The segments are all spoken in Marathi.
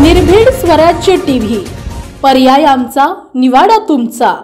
निर्भीड स्वराज्य टीव्ही, पर्याय आमचा, निवाडा तुमचा।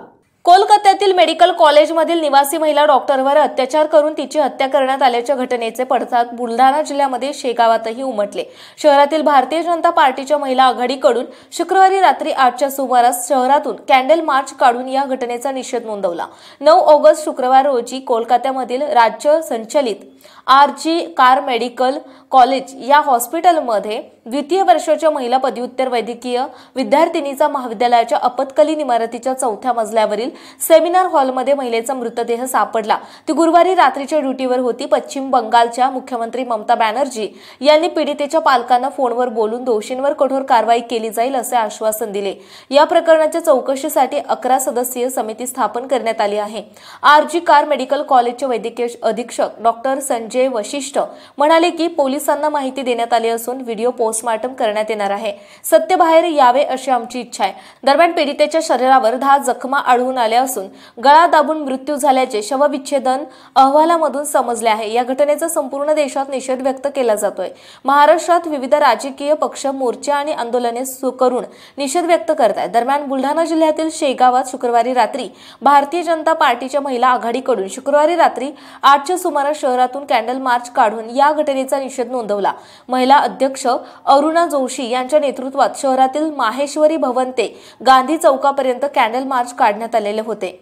कोलकात्यातील मेडिकल कॉलेजमधील निवासी महिला डॉक्टरवर अत्याचार करून तिची हत्या करण्यात आल्याच्या घटनेचे पडसाद बुलढाणा जिल्ह्यामध्ये शेगावातही उमटले। शहरातील भारतीय जनता पार्टीच्या महिला आघाडीकडून शुक्रवारी रात्री 8च्या सुमारास शहरातून कॅन्डल मार्च काढून या घटनेचा निषेध नोंदवला। 9 ऑगस्ट शुक्रवार रोजी कोलकात्यामधील राज्य संचलित RG कार मेडिकल कॉलेज या हॉस्पिटलमध्ये द्वितीय वर्षाच्या महिला पदव्युत्तर वैद्यकीय विद्यार्थिनीचा महाविद्यालयाच्या आपत्कालीन इमारतीच्या 4थ्या मजल्यावरील सेमिनार हॉलमध्ये महिलेचा मृतदेह सापडला। ती गुरुवारी रात्रीच्या ड्युटीवर होती। पश्चिम बंगालच्या मुख्यमंत्री ममता बॅनर्जी यांनी पीडितेच्या पालकांना फोनवर बोलून दोषींवर कठोर कारवाई केली जाईल असे आश्वासन दिले। या प्रकरणाच्या चौकशीसाठी 11 सदस्यीय समिती स्थापन करण्यात आली आहे। RG कार मेडिकल कॉलेजचे वैद्यकीय अधीक्षक डॉक्टर संजय वशिष्ठ म्हणाले की पोलिसांना माहिती देण्यात आली असून व्हिडिओ पोस्टमार्टम करण्यात येणार आहे। सत्य बाहेर यावे अशी आमची इच्छा आहे। दरम्यान पीडितेच्या शरीरावर 10 जखमा आढळून आल्या असून गळा दाबून मृत्यू झाल्याचे शवविच्छेदन अहवालामधून समजले आहे। या घटनेचा संपूर्ण देशात निषेध व्यक्त केला जातोय। महाराष्ट्रात विविध राजकीय पक्ष मोर्चे आणि आंदोलने करून निषेध व्यक्त करत आहेत। दरम्यान बुलढाणा जिल्ह्यातील शेगावात शुक्रवारी रात्री भारतीय जनता पार्टीच्या महिला आघाडीकडून शुक्रवारी रात्री 8च्या सुमारास शहरातून कॅन्डल मार्च काढून या घटनेचा निषेध नोंदवला। महिला अध्यक्ष अरुणा जोशी यांच्या नेतृत्वात शहरातील माहेश्वरी भवन ते गांधी चौकापर्यंत कॅन्डल मार्च काढण्यात आलेले होते।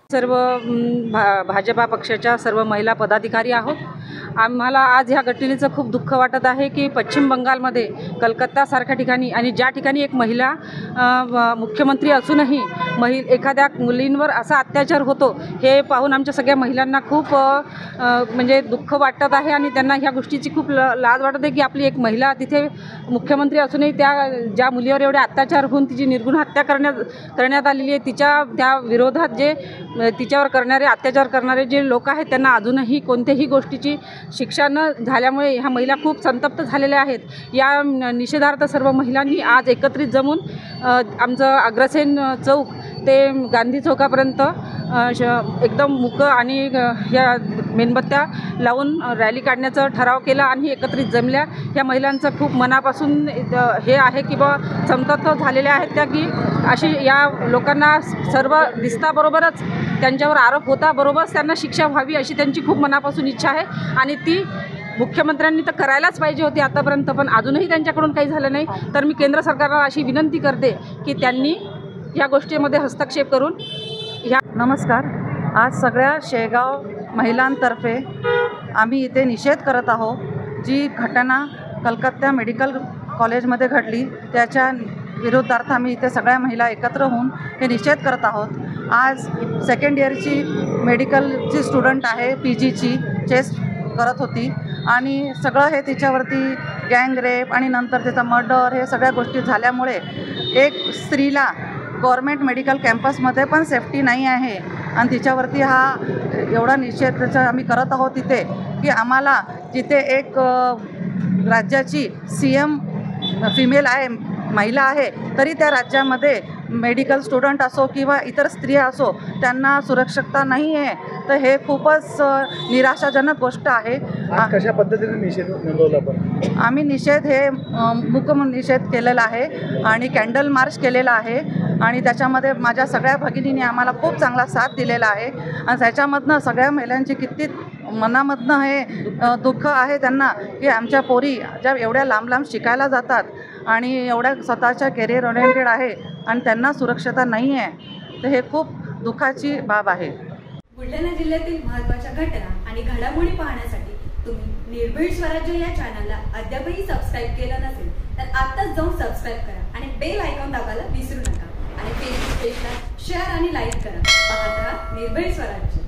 सर्व भाजपा पक्षाच्या सर्व महिला पदाधिकारी आहोत। आम्हाला आज ह्या घटनेचं खूप दुःख वाटत आहे की पश्चिम बंगालमध्ये कलकत्तासारख्या ठिकाणी आणि ज्या ठिकाणी एक महिला मुख्यमंत्री असूनही एखाद्या मुलींवर असा अत्याचार होतो हे पाहून आमच्या सगळ्या महिलांना खूप म्हणजे दुःख वाटत आहे आणि त्यांना ह्या गोष्टीची खूप लाज वाटत आहे की आपली एक महिला तिथे मुख्यमंत्री असूनही ज्या मुलीवर एवढे अत्याचार होऊन तिची निर्गुण हत्या करण्यात आलेली आहे, त्या विरोधात जे तिच्यावर करणारे अत्याचार करणारे जे लोक आहेत त्यांना अजूनही कोणत्याही गोष्टीची शिक्षा न झाल्यामुळे ह्या महिला खूप संतप्त झालेल्या आहेत। या निषेधार्थ सर्व महिलांनी आज एकत्रित जमून आमचं अग्रसेन चौक ते गांधी चौकापर्यंत एकदम मुकं आणि या मेणबत्त्या लावून रॅली काढण्याचा ठराव केला आणि एकत्रित जमल्या। या महिलांचं खूप मनापासून हे आहे की बा संतप्त झालेल्या आहेत त्या की अशी या लोकांना सर्व दिसताबरोबरच त्यांच्यावर आरोप होता बरोबरच त्यांना शिक्षा व्हावी अशी त्यांची खूप मनापासून इच्छा आहे आणि ती मुख्यमंत्र्यांनी तर करायलाच पाहिजे होती आतापर्यंत, पण अजूनही त्यांच्याकडून काही झालं नाही। तर मी केंद्र सरकारला अशी विनंती करते की त्यांनी या गोष्टीमध्ये हस्तक्षेप करून नमस्कार। आज सगळ्या शेगाव महिलांतर्फे आम्ही इथे निषेध करत आहोत। जी घटना कलकत्ता मेडिकल कॉलेजमध्ये घडली त्याच्या विरोधार्थ आम्ही इथे सगळ्या महिला एकत्र होऊन हे निषेध करत आहोत। आज सेकंड इयरची मेडिकलची स्टुडंट आहे, PGची चेस्ट करत होती आणि सगळं हे तिच्यावरती गँग रेप आणि नंतर त्याचा मर्डर हे सगळ्या गोष्टी झाल्यामुळे एक स्त्रीला गव्हर्मेंट मेडिकल कॅम्पसमध्ये पण सेफ्टी नाही आहे आणि तिच्यावरती हा एवढा निषेध त्याचा आम्ही करत आहोत तिथे की आम्हाला जिथे एक राज्याची CM फिमेल आहे, महिला आहे, तरी त्या राज्यामध्ये मेडिकल स्टुडंट असो किंवा इतर स्त्रिया असो त्यांना सुरक्षितता नाही आहे। तर हे खूपच निराशाजनक गोष्ट आहे। कशा पद्धतीने निषेध नोंदवला आपण? आम्ही निषेध हे मूक निषेध केलेला आहे आणि कॅन्डल मार्च केलेला आहे आणि त्याच्यामध्ये माझ्या सगळ्या भगिनींनी आम्हाला खूप चांगला साथ दिलेला आहे आणि त्याच्यामधनं सगळ्या महिलांची किती मनामधनं हे दुःख आहे त्यांना की आमच्या पोरी ज्या एवढ्या लांब लांब शिकायला जातात आणि एवढ्या स्वतःच्या करिअर ओरिएंटेड आहे आणि त्यांना सुरक्षितता नाही आहे, तर हे खूप दुःखाची बाब आहे। बुलढाणा जिल्ह्यातील महत्त्वाच्या घटना आणि घडामोडी पाहण्यासाठी तुम्ही निर्भीड स्वराज्य या चॅनलला अद्यापही सबस्क्राईब केलं नसेल तर आत्ताच जाऊन सबस्क्राईब करा आणि बेल आयकॉन दाबायला विसरू नका आणि फेसबुक पेजला शेअर आणि लाईक करा। पाहत राहा निर्भीड स्वराज्य।